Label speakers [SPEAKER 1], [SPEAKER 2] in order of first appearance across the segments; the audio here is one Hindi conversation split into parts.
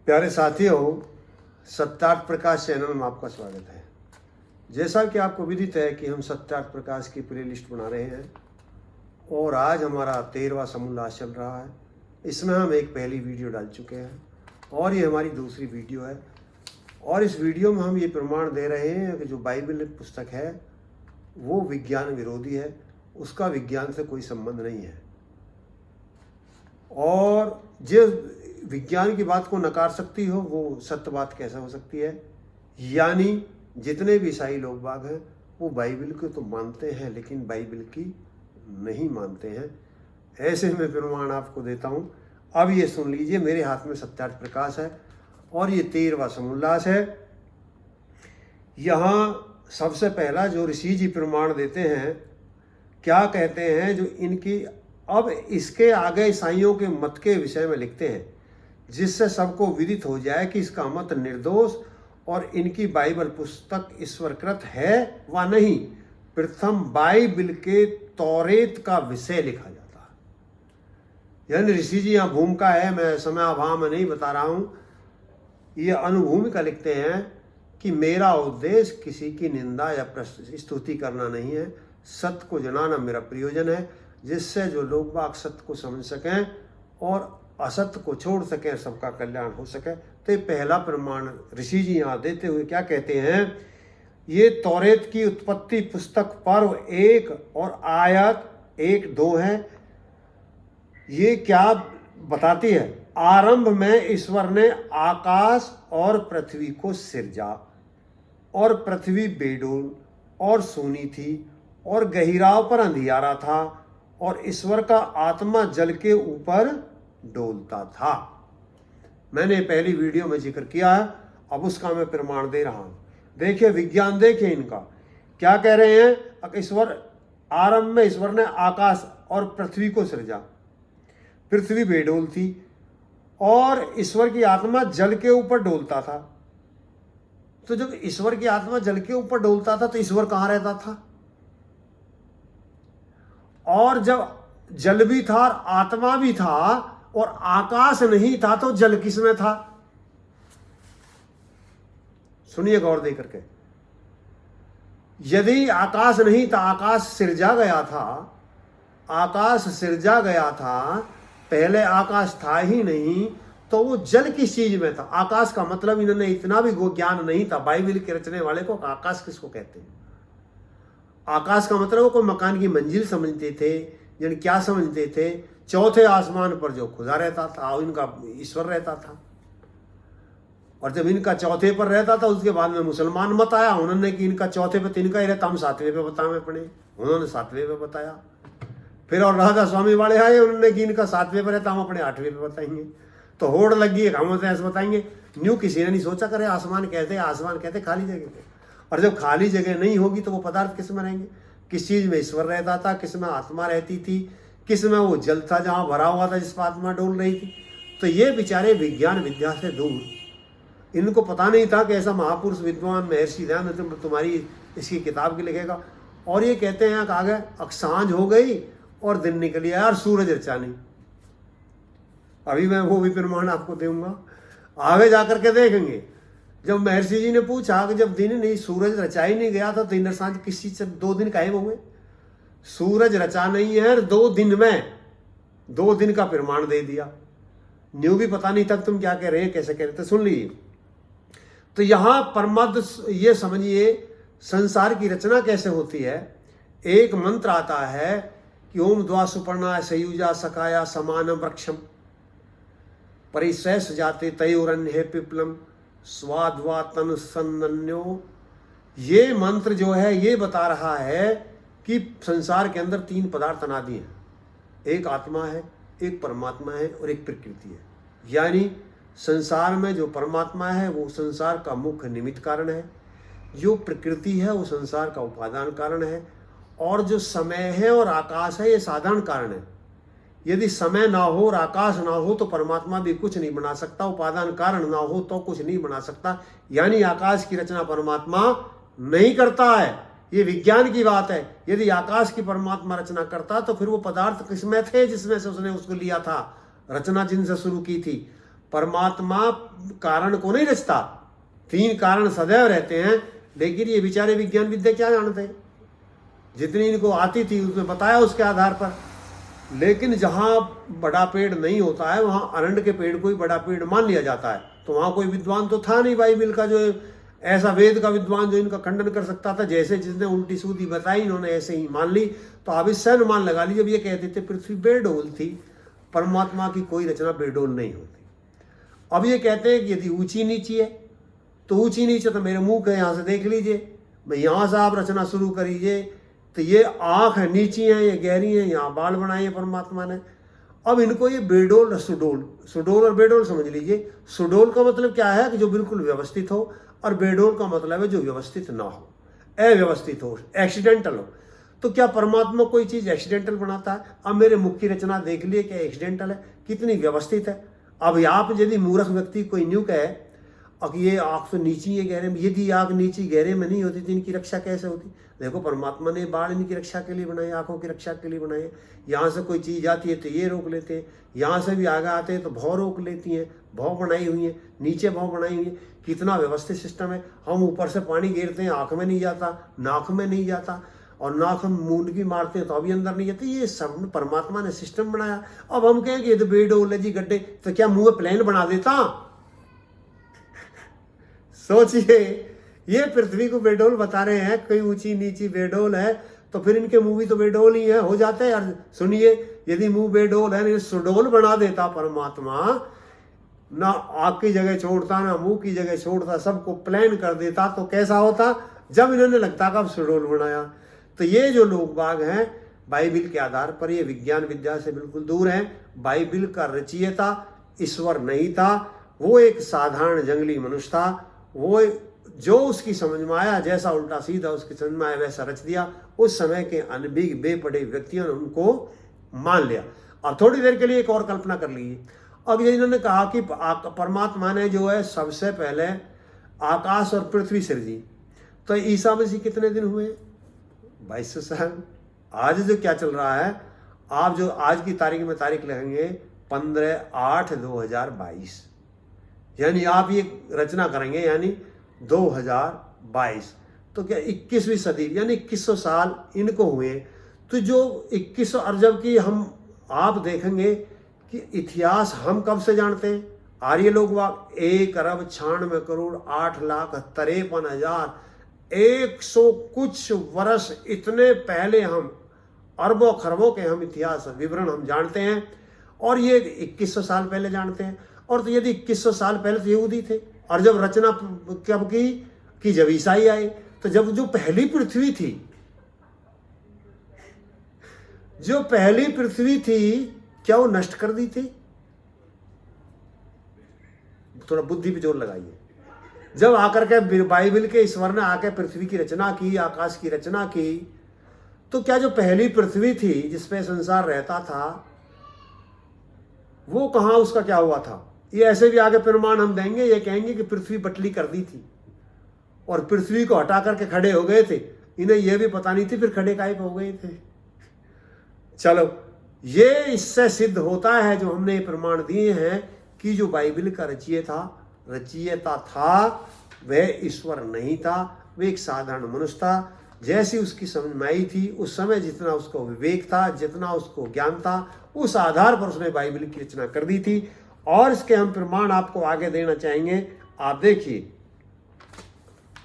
[SPEAKER 1] प्यारे साथियों, सत्यार्थ प्रकाश चैनल में आपका स्वागत है। जैसा कि आपको विदित है कि हम सत्यार्थ प्रकाश की प्ले लिस्ट बना रहे हैं और आज हमारा 13वां समोल्लास चल रहा है। इसमें हम एक पहली वीडियो डाल चुके हैं और ये हमारी दूसरी वीडियो है। और इस वीडियो में हम ये प्रमाण दे रहे हैं कि जो बाइबल पुस्तक है वो विज्ञान विरोधी है, उसका विज्ञान से कोई संबंध नहीं है। और जो विज्ञान की बात को नकार सकती हो वो सत्य बात कैसे हो सकती है। यानी जितने भी ईसाई लोग बाग हैं वो बाइबल को तो मानते हैं लेकिन बाइबल की नहीं मानते हैं। ऐसे में प्रमाण आपको देता हूँ। अब ये सुन लीजिए, मेरे हाथ में सत्यार्थ प्रकाश है और ये 13वां समोल्लास है। यहाँ सबसे पहला जो ऋषि जी प्रमाण देते हैं, क्या कहते हैं, जो इनकी अब इसके आगे ईसाइयों के मत के विषय में लिखते हैं, जिससे सबको विदित हो जाए कि इसका मत निर्दोष और इनकी बाइबल पुस्तक ईश्वरकृत है व नहीं। प्रथम बाइबल के तौरेत का विषय लिखा जाता है। यानी ऋषि जी यहाँ भूमिका है, मैं समय अभाव में नहीं बता रहा हूँ, ये अनुभूमिका लिखते हैं कि मेरा उद्देश्य किसी की निंदा या स्तुति करना नहीं है, सत्य को जनाना मेरा प्रयोजन है, जिससे जो लोग बाग सत्य को समझ सकें और असत्य को छोड़ सकें, सबका कल्याण हो सके। तो ये पहला प्रमाण ऋषि जी यहाँ देते हुए क्या कहते हैं, ये तौरेत की उत्पत्ति पुस्तक पर्व 1 और आयत 1-2 है। ये क्या बताती है, आरंभ में ईश्वर ने आकाश और पृथ्वी को सिरजा और पृथ्वी बेडोल और सूनी थी और गहिराव पर अंधियारा था और ईश्वर का आत्मा जल के ऊपर डोलता था। मैंने पहली वीडियो में जिक्र किया है, अब उसका मैं प्रमाण दे रहा हूं। देखिए विज्ञान, देखिए इनका क्या कह रहे हैं। ईश्वर आरंभ में ईश्वर ने आकाश और पृथ्वी को सृजा, पृथ्वी बेडोल थी और ईश्वर की आत्मा जल के ऊपर डोलता था। तो जब ईश्वर की आत्मा जल के ऊपर डोलता था तो ईश्वर कहां रहता था? और जब जल भी था और आत्मा भी था और आकाश नहीं था तो जल किसमें था? सुनिए गौर दे करके। यदि आकाश नहीं था, आकाश सिरजा गया था, आकाश सिरजा गया था, पहले आकाश था ही नहीं, तो वो जल किस चीज में था? आकाश का मतलब इन्होंने इतना भी ज्ञान नहीं था बाइबल के रचने वाले को, आकाश किसको कहते हैं। आकाश का मतलब वो कोई मकान की मंजिल समझते थे, यानी क्या समझते थे, चौथे आसमान पर जो खुदा रहता था इनका ईश्वर रहता था। और जब इनका चौथे पर रहता था उसके बाद में मुसलमान मत आया, उन्होंने कि इनका चौथे पे तिनका ही रहता, हम 7वें पे बतावे पड़े, उन्होंने 7वें पे बताया। फिर और राधा स्वामी वाले आए, उन्होंने कि इनका 7वें पे रहता, हम अपने 8वें पे बताएंगे। तो होड़ लगी है, हम ऐसे बताएंगे। न्यू किसी ने नहीं सोचा करे आसमान कहते खाली जगह पे। और जब खाली जगह नहीं होगी तो वो पदार्थ किस में रहेंगे? किस चीज में ईश्वर रहता था, किस में आत्मा रहती थी, किस में वो जल था जहां भरा हुआ था जिस पर आत्मा डोल रही थी। तो ये बेचारे विज्ञान विद्या से दूर, इनको पता नहीं था कि ऐसा महापुरुष विद्वान महर्षि दयानंद तुम्हारी इसकी किताब की लिखेगा। और ये कहते हैं कि आगे सांझ हो गई और दिन निकल आया और सूरज रचा नहीं। अभी मैं वो भी प्रमाण आपको दूंगा, आगे जाकर के देखेंगे। जब महर्षि जी ने पूछा कि जब दिन नहीं, सूरज रचा ही नहीं गया था, दिन सांझ किस चीज से 2 दिन काहे हुए? सूरज रचा नहीं है, 2 दिन में 2 दिन का प्रमाण दे दिया। न्यू भी पता नहीं तक तुम क्या कह रहे हैं, कैसे कह रहे थे, सुन लीजिए। तो यहां परमात्मा, ये समझिए संसार की रचना कैसे होती है। एक मंत्र आता है कि ओम द्वा सुपर्णा सयुजा सकाया समानम वृक्षम परिसय सजाते तयोरन्य पिपलम स्वाद्वा तन सन्न्यो। ये मंत्र जो है ये बता रहा है कि संसार के अंदर 3 पदार्थ अनादि हैं, एक आत्मा है, एक परमात्मा है और एक प्रकृति है। यानी संसार में जो परमात्मा है वो संसार का मुख्य निमित्त कारण है, जो प्रकृति है वो संसार का उपादान कारण है, और जो समय है और आकाश है ये साधारण कारण है। यदि समय ना हो और आकाश ना हो तो परमात्मा भी कुछ नहीं बना सकता, उपादान कारण ना हो तो कुछ नहीं बना सकता। यानी आकाश की रचना परमात्मा नहीं करता है, ये विज्ञान की बात है। यदि आकाश की परमात्मा रचना करता तो फिर वो पदार्थ किसमें थे जिसमें से उसने उसको लिया था, रचना जिनसे शुरू की थी। परमात्मा कारण को नहीं रचता, 3 कारण सदैव रहते हैं। लेकिन ये बेचारे विज्ञान विद्या क्या जानते हैं, जितनी इनको आती थी उसमें बताया उसके आधार पर। लेकिन जहाँ बड़ा पेड़ नहीं होता है वहाँ अरंड के पेड़ को ही बड़ा पेड़ मान लिया जाता है। तो वहाँ कोई विद्वान तो था नहीं बाइबिल का, जो ऐसा वेद का विद्वान जो इनका खंडन कर सकता था। जैसे जिसने उल्टी सूदी बताई इन्होंने ऐसे ही मान ली। तो आप इससे अनुमान लगा लीजिए, जब ये कहते थे पृथ्वी बेडोल थी, परमात्मा की कोई रचना बेडोल नहीं होती। अब ये कहते हैं कि यदि ऊंची नीची है तो ऊंची नीचे तो मेरे मुंह के यहाँ से देख लीजिए, भाई यहाँ से आप रचना शुरू करिए तो ये आँख है नीची है, ये गहरी है, यहाँ बाल बनाए परमात्मा ने। अब इनको ये बेडोल और सुडोल, सुडोल और बेडोल समझ लीजिए। सुडोल का मतलब क्या है कि जो बिल्कुल व्यवस्थित हो, और बेडोल का मतलब है जो व्यवस्थित ना हो, अव्यवस्थित हो, एक्सीडेंटल हो। तो क्या परमात्मा कोई चीज एक्सीडेंटल बनाता है? अब मेरे मुख की रचना देख लिए, क्या एक्सीडेंटल है? कितनी व्यवस्थित है। अब आप यदि मूर्ख व्यक्ति कोई न्यू कहे अब ये आँख तो नीची है गहरे में, यदि आँख नीची गहरे में नहीं होती तो इनकी रक्षा कैसे होती? देखो परमात्मा ने बाढ़ इनकी रक्षा के लिए बनाए, आंखों की रक्षा के लिए बनाए। यहाँ से कोई चीज आती है तो ये रोक लेते हैं, यहाँ से भी आगे आते हैं तो भौं रोक लेती हैं, भौं बनाई हुई है, नीचे भौं बनाई हुई है। कितना व्यवस्थित सिस्टम है। हम ऊपर से पानी गिरते हैं, आंख में नहीं जाता, नाक में नहीं जाता, और नाक हम मुंडकी मारते हैं तो अभी अंदर नहीं जाते। ये सब परमात्मा ने सिस्टम बनाया। अब हम कहें कि ये तो बेडोल है जी गड्ढे, तो क्या मुंह में प्लेन बना देता? सोचिए, ये पृथ्वी को बेडोल बता रहे हैं, कोई ऊंची नीची बेडोल है, तो फिर इनके मुंह भी तो बेडोल ही है, हो जाते हैं यार। सुनिए, यदि मुंह बेडोल है, सुडोल बना देता परमात्मा, ना आँख की जगह छोड़ता ना मुंह की जगह छोड़ता, सबको प्लान कर देता, तो कैसा होता? जब इन्होंने लगता कब सुडोल बनाया। तो ये जो लोग बाग हैं बाइबिल के आधार पर ये विज्ञान विद्या से बिल्कुल दूर हैं। बाइबिल का रचयिता ईश्वर नहीं था, वो एक साधारण जंगली मनुष्य था। वो जो उसकी समझ में आया, जैसा उल्टा सीधा उसकी समझ में आया वैसा रच दिया। उस समय के अनभिज्ञ बेपढ़े व्यक्तियों ने उनको मान लिया। और थोड़ी देर के लिए एक और कल्पना कर लीजिए। अब ये इन्होंने कहा कि परमात्मा ने जो है सबसे पहले आकाश और पृथ्वी सृजी, तो ईसा मसीह कितने दिन हुए? 2200 साल। आज जो क्या चल रहा है, आप जो आज की तारीख में तारीख लगेंगे 15/8/2022, यानी आप ये रचना करेंगे यानी 2022, तो क्या 21वीं सदी यानी 2100 साल इनको हुए। तो जो 2100 और जबकि हम आप देखेंगे कि इतिहास हम कब से जानते हैं? आर्य लोग 1,96,68,53,100 कुछ वर्ष इतने पहले हम अरबों खरबों के हम इतिहास विवरण हम जानते हैं, और ये 2100 साल पहले जानते हैं। और तो यदि 2100 साल पहले तो यहूदी थे, और जब रचना कब की जब ईसाई आए, तो जब जो पहली पृथ्वी थी, जो पहली पृथ्वी थी, क्या वो नष्ट कर दी थी? थोड़ा बुद्धि पे जोर लगाइए। जब आकर के बाइबल के ईश्वर ने आकर पृथ्वी की रचना की, आकाश की रचना की, तो क्या जो पहली पृथ्वी थी जिसपे संसार रहता था, वो कहां, उसका क्या हुआ था? ये ऐसे भी आगे प्रमाण हम देंगे, ये कहेंगे कि पृथ्वी पटली कर दी थी और पृथ्वी को हटा करके खड़े हो गए थे। इन्हें यह भी पता नहीं थी फिर खड़े काहे हो गए थे। चलो, ये इससे सिद्ध होता है जो हमने प्रमाण दिए हैं कि जो बाइबल का रचयिता था वह ईश्वर नहीं था, वह एक साधारण मनुष्य था। जैसी उसकी समझ में आई थी उस समय, जितना उसको विवेक था, जितना उसको ज्ञान था, उस आधार पर उसने बाइबल की रचना कर दी थी। और इसके हम प्रमाण आपको आगे देना चाहेंगे। आप देखिए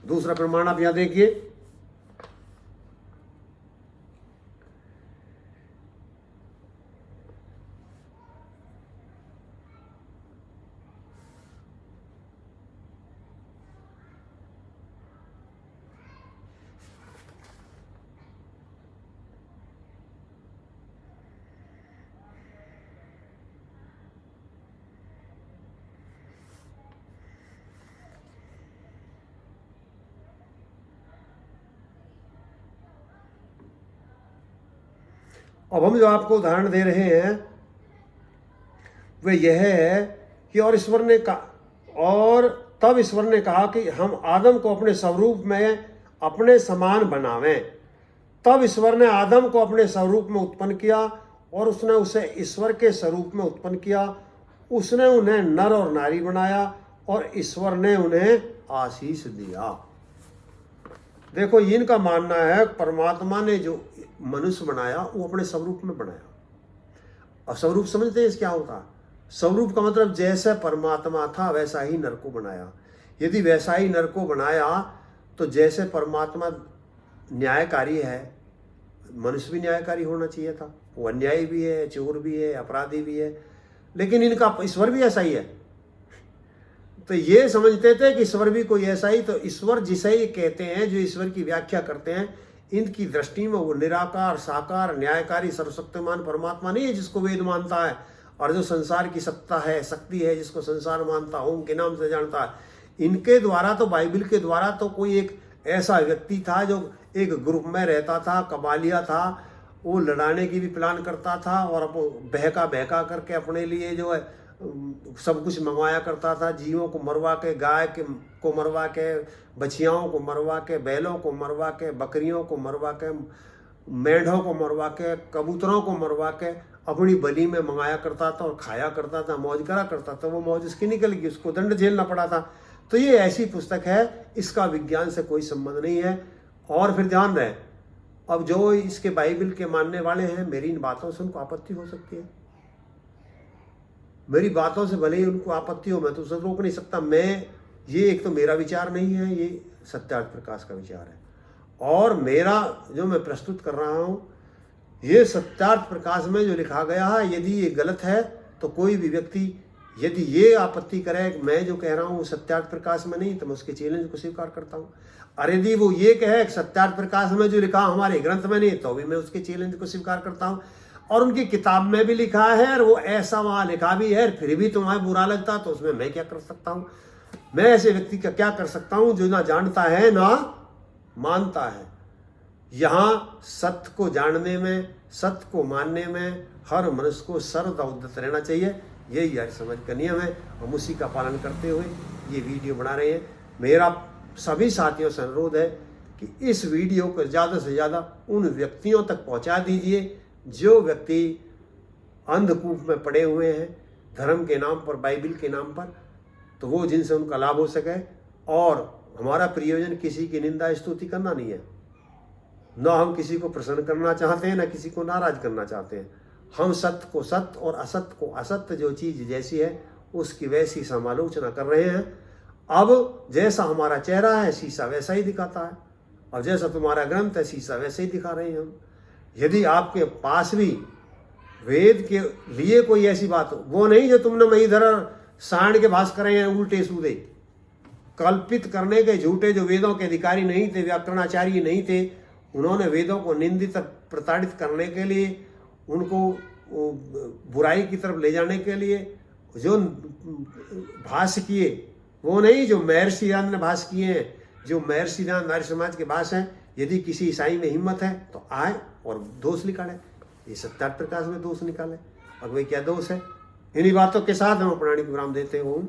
[SPEAKER 1] दूसरा प्रमाण, आप यहां देखिए, अब हम जो आपको उदाहरण दे रहे हैं वह यह है कि और तब ईश्वर ने कहा कि हम आदम को अपने स्वरूप में अपने समान बनावें। तब ईश्वर ने आदम को अपने स्वरूप में उत्पन्न किया और उसने उसे ईश्वर के स्वरूप में उत्पन्न किया। उसने उन्हें नर और नारी बनाया और ईश्वर ने उन्हें आशीष दिया। देखो इनका मानना है परमात्मा ने जो मनुष्य बनाया वो अपने स्वरूप में बनाया। और स्वरूप समझते हैं क्या होता है? स्वरूप का मतलब जैसे परमात्मा था वैसा ही नर को बनाया। यदि वैसा ही नर को बनाया तो जैसे परमात्मा न्यायकारी है, मनुष्य भी न्यायकारी होना चाहिए था। वो अन्यायी भी है, चोर भी है, अपराधी भी है, लेकिन इनका ईश्वर भी ऐसा ही है। तो ये समझते थे कि ईश्वर भी कोई ऐसा ही, तो ईश्वर जिसे ही कहते हैं, जो ईश्वर की व्याख्या करते हैं, इनकी दृष्टि में वो निराकार, साकार, न्यायकारी, सर्वशक्तिमान परमात्मा नहीं है जिसको वेद मानता है और जो संसार की सत्ता है, शक्ति है, जिसको संसार मानता, ओम के नाम से जानता है। इनके द्वारा तो, बाइबल के द्वारा तो कोई एक ऐसा व्यक्ति था जो एक ग्रुप में रहता था, कबालिया था, वो लड़ाने की भी प्लान करता था और बहका बहका करके अपने लिए जो है सब कुछ मंगवाया करता था। जीवों को मरवा के, गाय को मरवा के, बछियाओं को मरवा के, बैलों को मरवा के, बकरियों को मरवा के, मेंढों को मरवा के, कबूतरों को मरवा के अपनी बलि में मंगाया करता था और खाया करता था, मौज करा करता था। वो मौज उसकी निकल गई, उसको दंड झेलना पड़ा था। तो ये ऐसी पुस्तक है, इसका विज्ञान से कोई संबंध नहीं है। और फिर ध्यान रहे, अब जो इसके बाइबल के मानने वाले हैं, मेरी इन बातों से उनको आपत्ति हो सकती है। मेरी बातों से भले ही उनको आपत्ति हो, मैं तो उसे रोक नहीं सकता। ये एक तो मेरा विचार नहीं है, ये सत्यार्थ प्रकाश का विचार है। और मेरा जो मैं प्रस्तुत कर रहा हूँ, ये सत्यार्थ प्रकाश में जो लिखा गया है, यदि ये गलत है तो कोई भी व्यक्ति यदि ये आपत्ति करे कि मैं जो कह रहा हूँ वो सत्यार्थ प्रकाश में नहीं, तो मैं उसके चैलेंज को स्वीकार करता हूँ। और यदि वो ये कहे कि सत्यार्थ प्रकाश में जो लिखा हमारे ग्रंथ में नहीं, तो भी मैं उसके चैलेंज को स्वीकार करता हूँ। और उनकी किताब में भी लिखा है और वो ऐसा वहाँ लिखा भी है, फिर भी तुम्हें बुरा लगता, तो उसमें मैं क्या कर सकता हूँ? मैं ऐसे व्यक्ति का क्या कर सकता हूँ जो ना जानता है ना मानता है। यहाँ सत्य को जानने में, सत्य को मानने में हर मनुष्य को सर्वदा उद्यत रहना चाहिए। यही हर समझ का नियम है। हम उसी का पालन करते हुए ये वीडियो बना रहे हैं। मेरा सभी साथियों से अनुरोध है कि इस वीडियो को ज़्यादा से ज़्यादा उन व्यक्तियों तक पहुंचा दीजिए जो व्यक्ति अंधकूप में पड़े हुए हैं धर्म के नाम पर, बाइबल के नाम पर, तो वो जिनसे उनका लाभ हो सके। और हमारा प्रयोजन किसी की निंदा स्तुति करना नहीं है, न हम किसी को प्रसन्न करना चाहते हैं, न किसी को नाराज करना चाहते हैं। हम सत्य को सत्य और असत्य को असत्य, जो चीज़ जैसी है उसकी वैसी समालोचना कर रहे हैं। अब जैसा हमारा चेहरा है शीशा वैसा ही दिखाता है, और जैसा तुम्हारा ग्रंथ है शीशा वैसे ही दिखा रहे हैं हम। यदि आपके पास भी वेद के लिए कोई ऐसी बात हो, वो नहीं जो तुमने मैं इधर सांड के भाष करे हैं उल्टे सूदे कल्पित करने के झूठे, जो वेदों के अधिकारी नहीं थे, व्याकरणाचार्य नहीं थे, उन्होंने वेदों को निंदित प्रताड़ित करने के लिए, उनको बुराई की तरफ ले जाने के लिए जो भाष्य किए, वो नहीं जो महर्षि दयानंद ने भाष्य किए हैं, जो महर्षि दयानंद आर्य समाज के भाष्य हैं। यदि किसी ईसाई में हिम्मत है तो आए और दोष निकाले। ये सत्यार्थ प्रकाश में दोष निकाले, अब भाई क्या दोष है? इन्हीं बातों के साथ हम अपना विराम देते हैं। ओम।